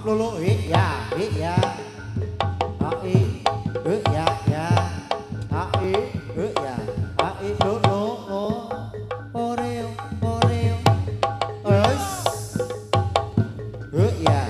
lulu ya ya ai ya ya ai ya ai lulu oreo oreo es ya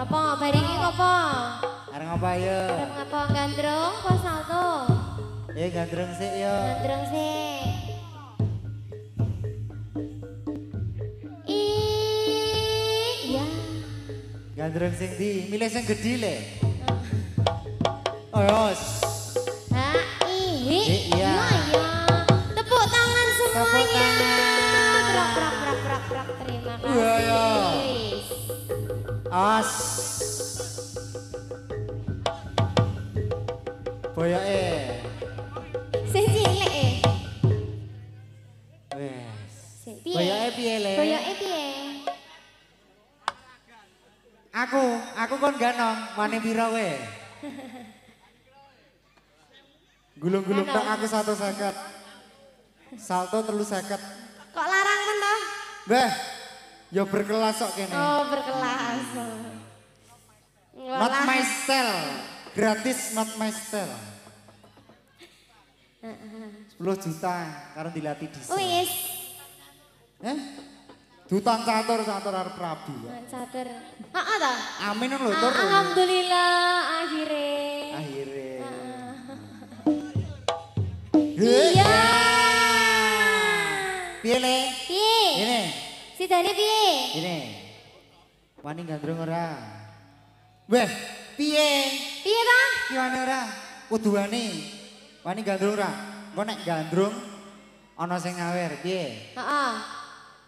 Apa bariki apa? Areng apa ya? Areng apa gandrung apa salto? Ya gandrung sih ya. Gandrung sih. Gandrung sing di, milih sing gede le. Oh, Iya. Iya. Tepuk tangan semuanya. Tepuk tangan. Prak. Terima kasih. Iya, iya. As. Boyoke. Sing cilik Wes. Sing piye? Boyoke piye le? Boyoke piye? Aku kon ganong, mane pira kowe? Gulung-gulung tok aku 150. Salto 350. Kok larangan toh? Beh, ya berkelas kok kene. Oh, berkelas. Not my style. Gratis not my style. 10 juta karo dilatih dhisik. Wis. Dutan catur arep Prabu. Catur. Heeh toh? Amin lho tur. Alhamdulillah akhirnya. Akhire. Iya. Piye le? Piye? Ini. Sidane piye? Ini. Wani gandrung ora? Weh, piye? Piye ta? Ki wani ora? Kudu wani gandrung ora? Engko nek gandrung ana sing ngawer, piye? Heeh.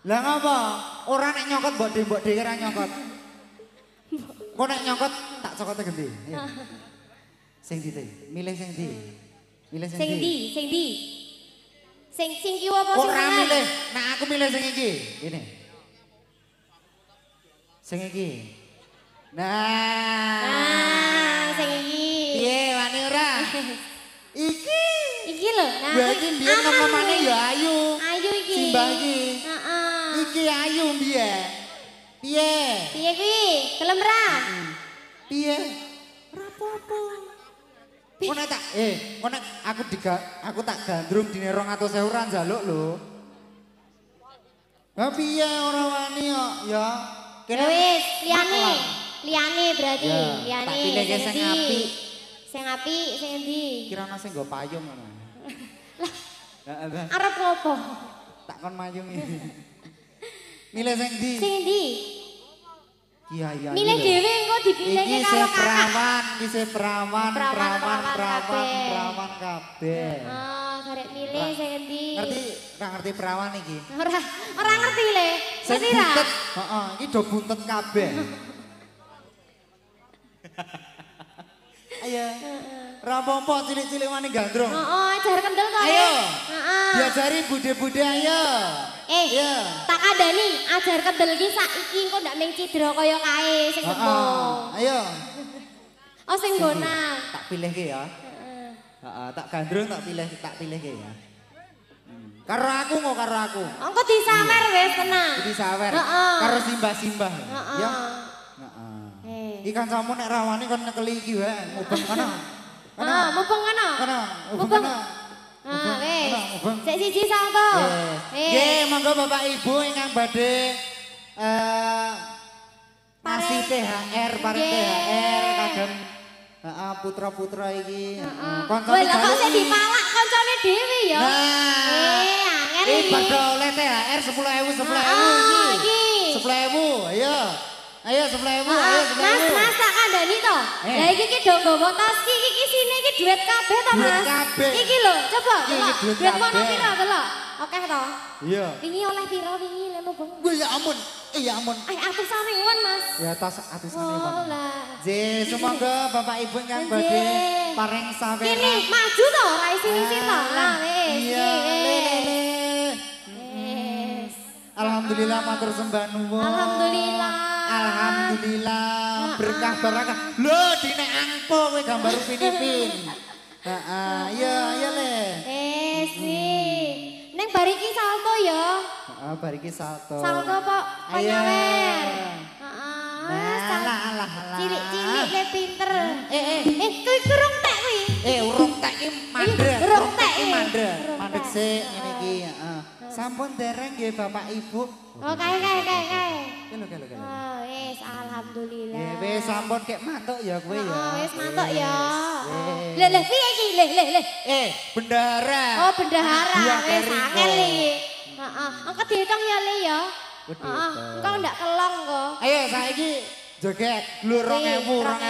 Lah ngapa? Ora nek nyokot mbok dhewe ora nyokot. Kok nek nyokot tak cokote gendi. Sing ndi te? Milih sing ndi? Milih sing ndi? Sing kiwa apa sing Ora kanan? milih, nek aku milih sing iki. Ini. Sing iki. Nah. Sing iki. Piye wani ora? Iki. Iki lho. Nah, Berarti biyen ngomongane ya ayu. Ayu iki. Simbah iki. Heeh. Iki ayu biyen. Piye? Piye kuwi? Gelem ra? Piye? Ora apa-apa. Kok nek kok nek aku tak gandrung dine 200.000 ora njaluk lho. Lah piye ora wani kok ya? Ya wis, liyane berarti, Ya, liyane. tak pilih ke sing apik. Sing apik, sing endi? Kira ana sing nggo payung ngono. Lah, Arep opo? tak kon mayung iki. Milih sing ndi? Sing endi? Kiai. Milih dhewe engko dipilihke Iki karo se kakak. iki se perawan kabeh. kabeh. Garek milih sing endi? Ora ngerti perawan iki. Ora ngerti le. Sing Ngerti ra? buntet, heeh, iki do buntet kabeh. Ayo. Ora apa-apa cilik-cilik wani gandrung. Jar kendel to. Ayo. Heeh. Diajari bude-bude ayo. Iya. Tak kandhani ajar kendel iki saiki engko ndak mung cidra kaya kae sing tembung. Ayo. Oh sing bonang. Tak pilihke ya. Heeh. Heeh, tak gandrung tak pilihke ya. Karo aku mau karo aku. Engko disawer wis tenang. Jadi sawer. Heeh. Karo simbah-simbah. Heeh. Ya. Heeh. Iki kancamu nek rawani kon nyekeli iki wae, mubeng kono. Mumpung ngono. Kono, mubeng Mumpung. kono. Wis. mubeng. Sik siji salto. Nggih, monggo Bapak Ibu ingkang badhe ngasih THR, paring THR kagem putra-putra iki. Koncone kok sik dipalak koncone dhewe ya. Nah. Angel Iki iki. padha oleh THR 10.000 iki. 10.000, ayo. Ayo 10.000, ayo 10.000. Mas tak kandhani to. Lah iki ki do nggawa tas iki isine iki duit kabeh to, Mas. Duit kabeh. Iki lho, coba. Iki duit Duit mono kabeh. pira delok? Akeh to. Iya. Wingi oleh pira wingi lemu beng. Wah ya ampun. Ya ampun. Atusan ribuan, Mas. Ya atas atusan Oh ribuan. lah. J, semoga Bapak Ibu ingkang badhe Nggih. paring saweran. Kiri maju to, ra isi-isi to. Lah wis. Iya, lele. Wis. Alhamdulillah matur sembah nuwun. Alhamdulillah. Alhamdulillah berkah barakah. Lho dine angpo kowe gambar upin-ipin. Heeh, iya iya le. Neng bariki salto ya. Heeh, bar iki salto. Salto kok Ayo. penyawer. Alah alah alah. Cilik-cilik le pinter. Eh. Kuwi urung tek kuwi. Urung tek iki mandek. Urung tek iki iki. mandek. Urung Mandek tek. sik ngene iki, heeh. Sampun dereng nggih Bapak Ibu. Oh kae. Kelo. Oh wis alhamdulillah. Wis sampun kek mantuk ya kowe ya. Wis mantuk ya. Wis. Leh piye iki? Leh. Bendahara. Oh bendahara Hadiah wis dari angel kau. iki. Heeh. Engko diitung ya Le ya. Kudu Heeh. diitung. Engko ndak kelong kok. Ayo saiki Joget, lu 2000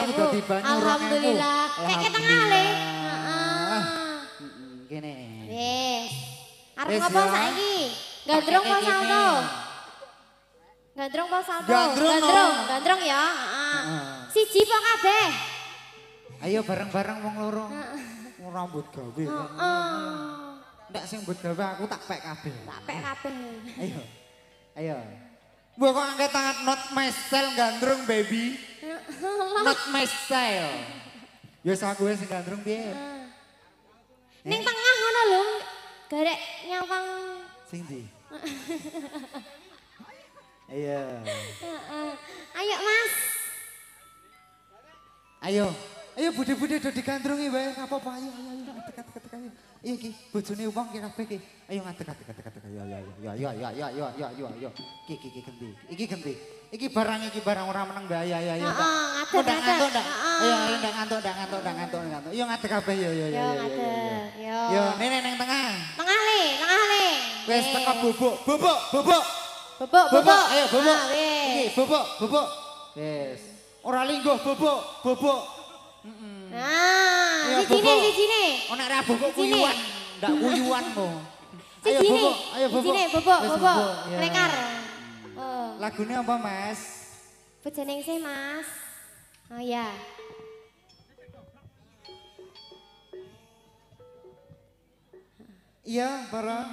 dadi banyu 2000. Alhamdulillah. Kayak tengah le. Gini. Wis. Arep ngopo saiki? Gandrung apa salto? Gandrung apa salto? Gandrung ya. Siji apa kabeh? Ayo bareng-bareng wong loro. Rambut gawe. Ndak sing mbut gawe aku tak pek kabeh. Tak pek kabeh. Ayo. Ayo. Mbok kok angkat tangan not my style gandrung baby. Not my style. Ya aku sing gandrung piye? Ning tengah ngono lho. Garek nyawang sing ndi? Ayo. Ayo Mas. Ayo. Ayo bude-bude do digandrungi wae, apa-apa ayo tekan. Ayo iki bojone wong ki kabeh ki. Ayo ngadeg. Yo. Iki genti. Iki barang ora meneng bae. Ayo. Ngadeg. Ndak. Ayo ndak ngantuk. Yo ngadeg kabeh yo. Yo ngadeg. Yo nene nang tengah. Tengah le. Wis teko bubuk. Ayo bubuk. Iki bubuk. Wis. Ora lingguh bubuk. Sijine. Nek ra bubuk kuyuan, ndak kuyuan mo. Ayo bubuk. Sijine bubuk. Lekar. Lagune apa, Mas? Bojone sih, Mas. Oh ya. Iya, para.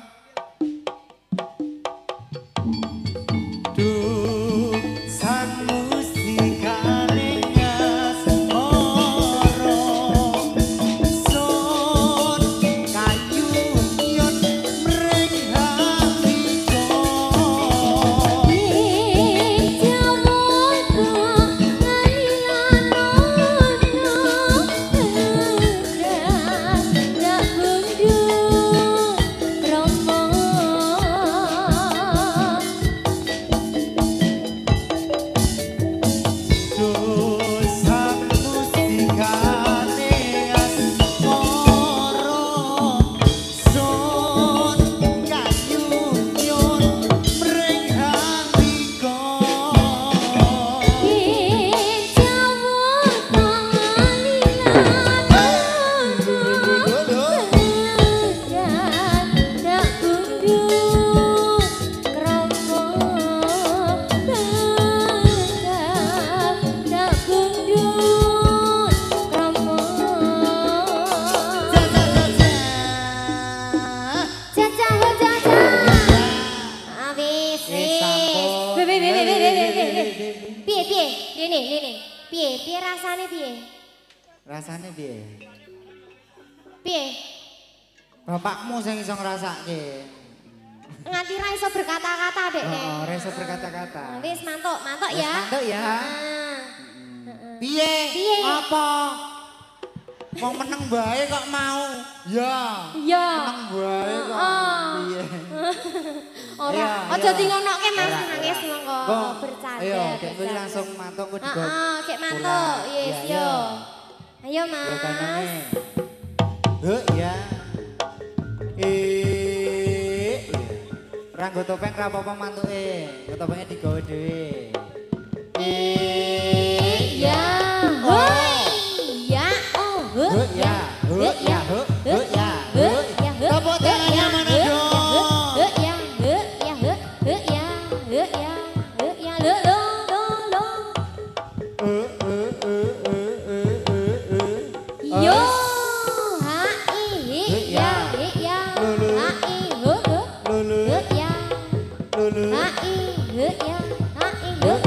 Piye rasane piye? Rasane piye? Piye? Bapakmu sing iso ngrasake. Nganti ra iso berkata-kata, Dek. Oh, ra iso berkata-kata. Wis mantuk ya. Mantuk ya. Piye? Apa? Wong meneng bae kok mau. Ya. Meneng bae kok. Piye? Ora, aja dingonokke Mas nangis monggo bercanda. Ayo, Dek wis langsung mantuk ku digo. Heeh, sik mantuk. Yes, yo. Ayo, Mas. Ya. Ranggo topeng ra apa-apa mantuke. Topenge digawe dhewe. Ya. Hoi. Ya. Oh, ya. Tepuk tangannya mana dong? Ha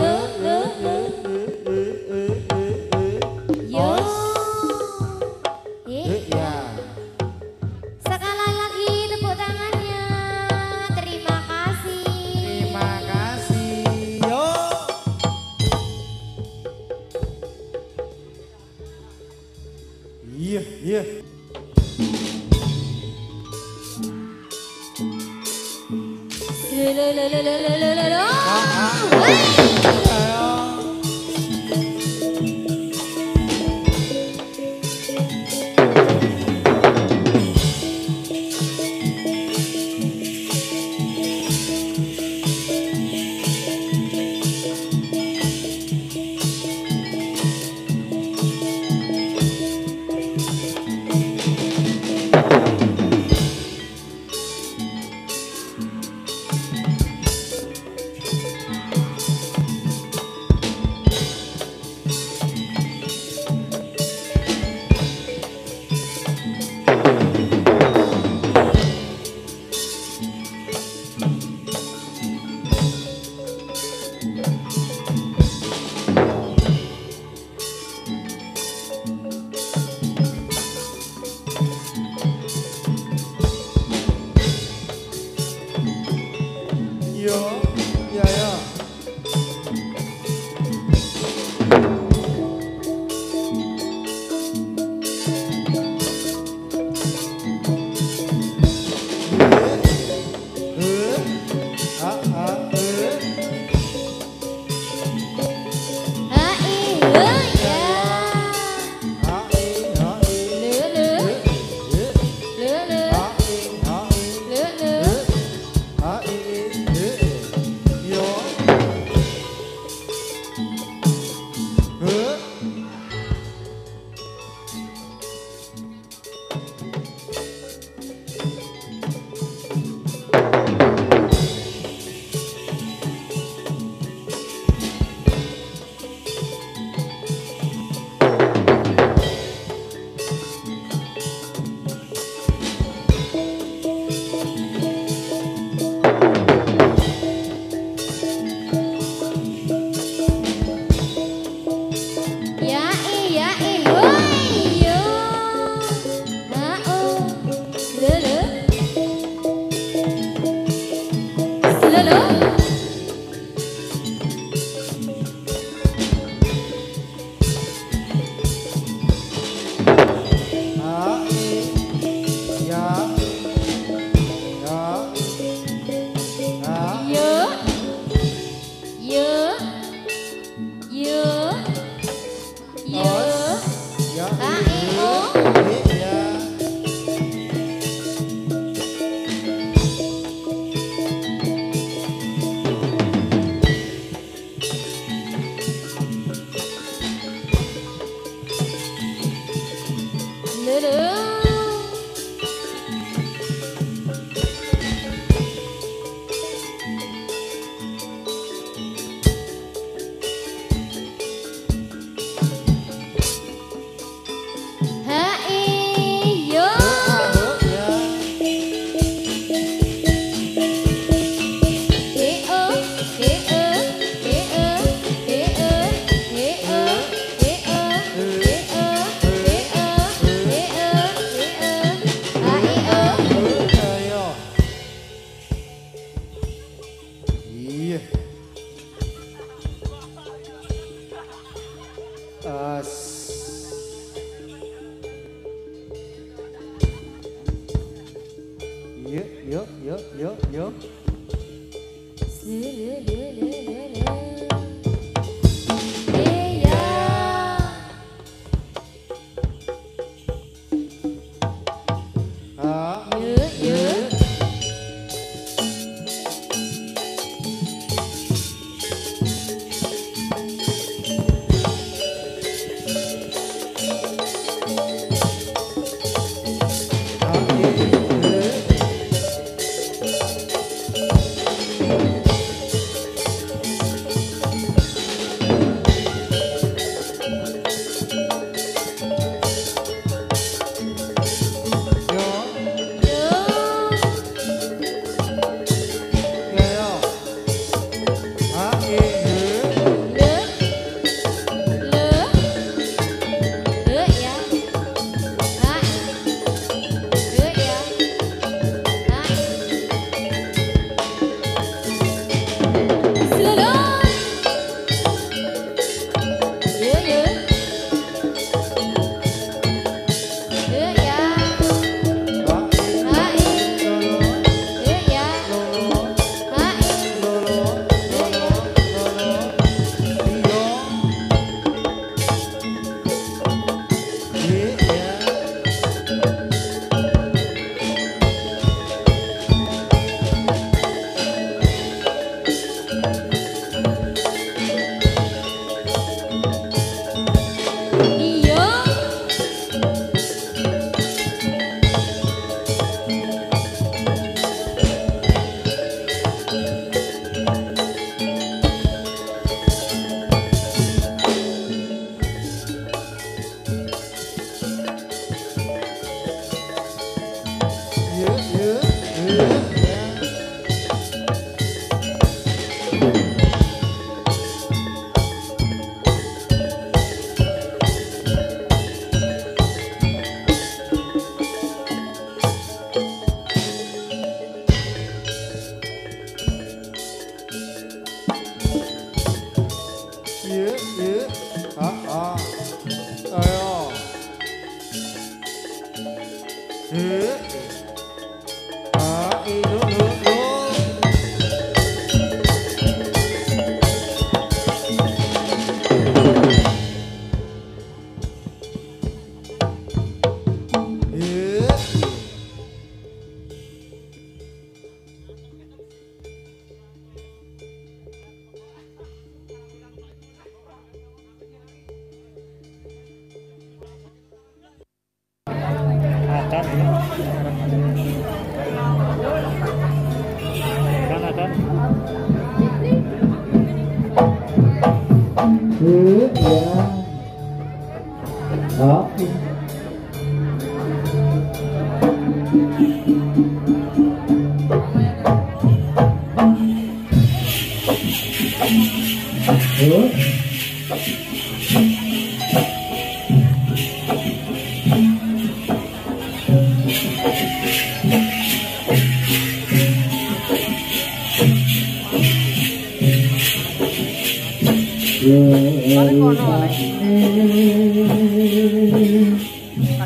Hãy subscribe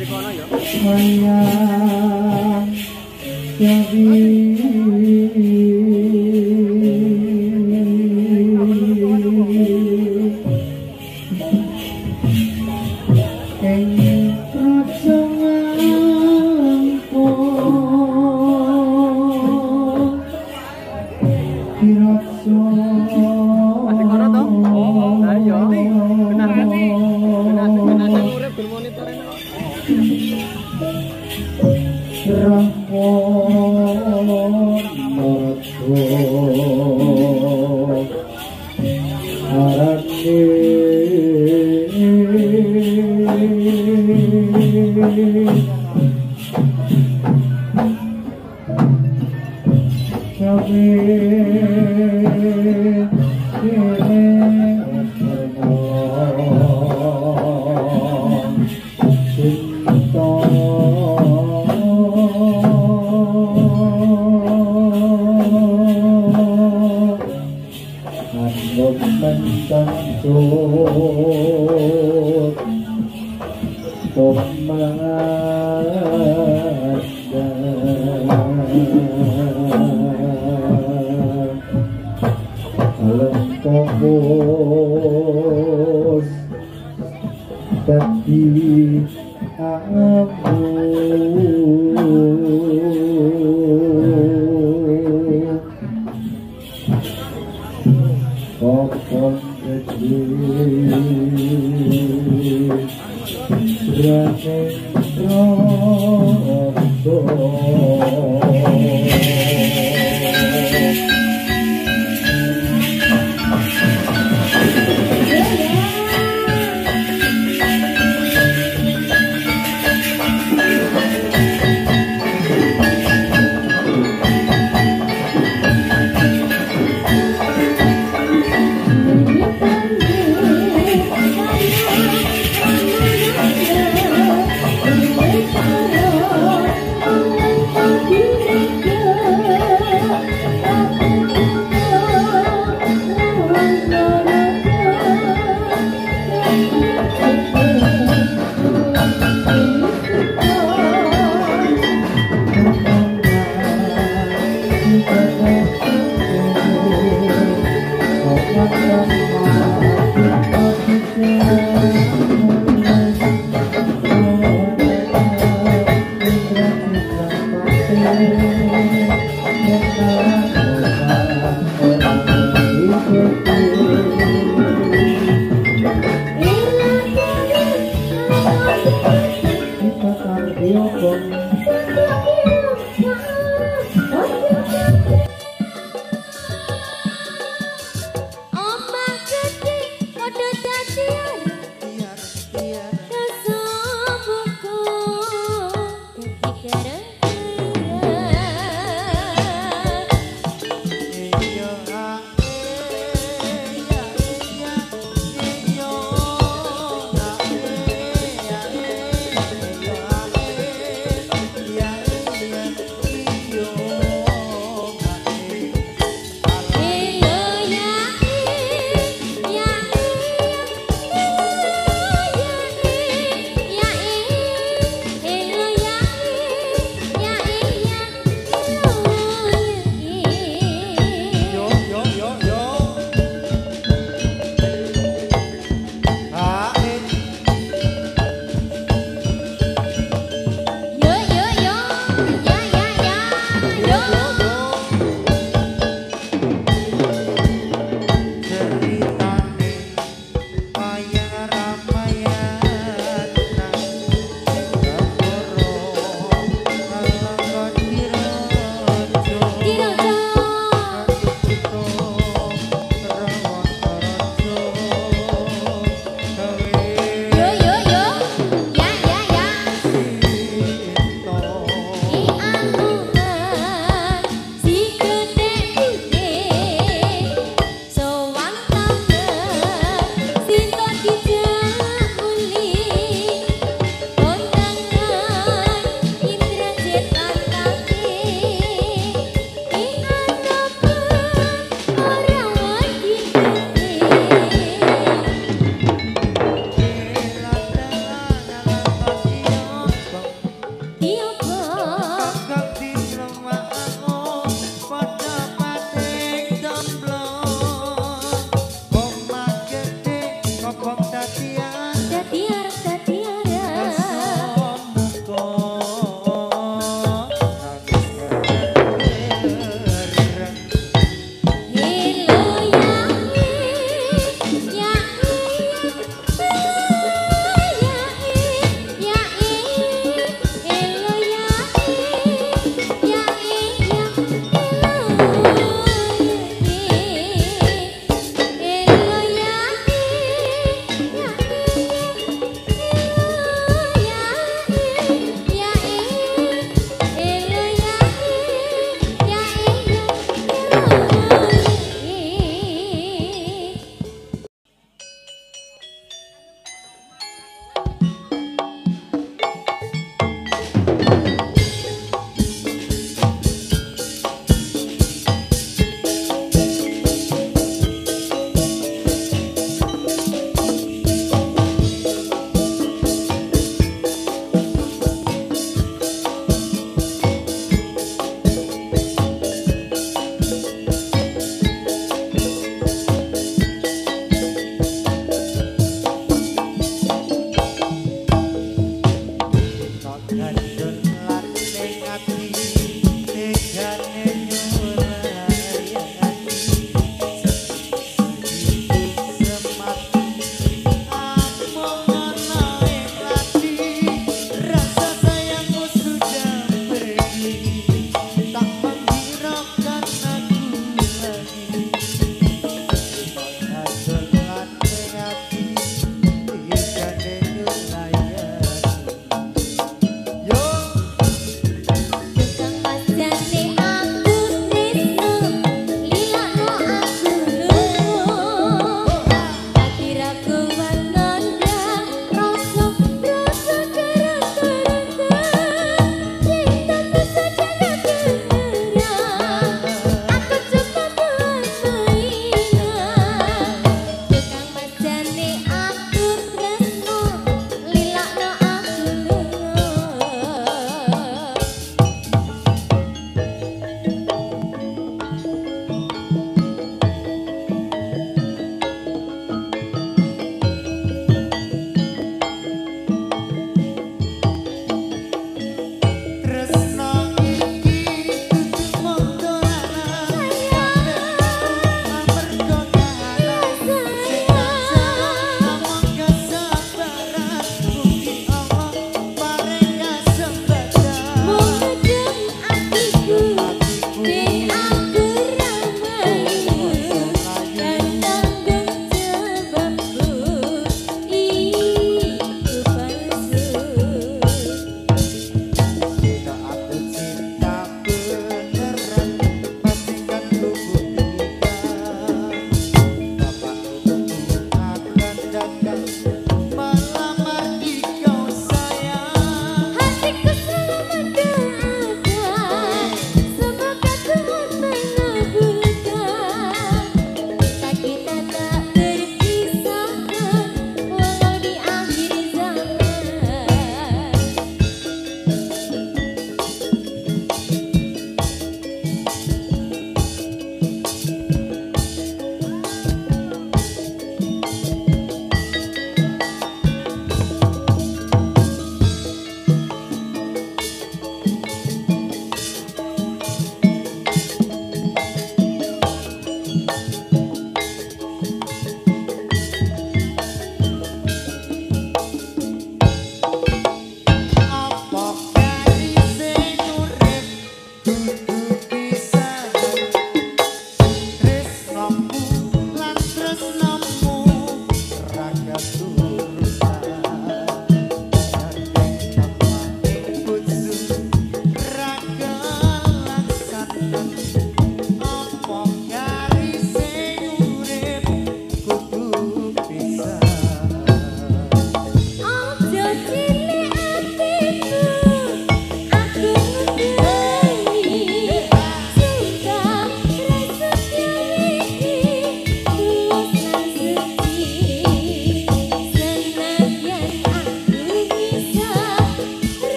cho kênh Ghiền Mì Gõ để không bỏ lỡ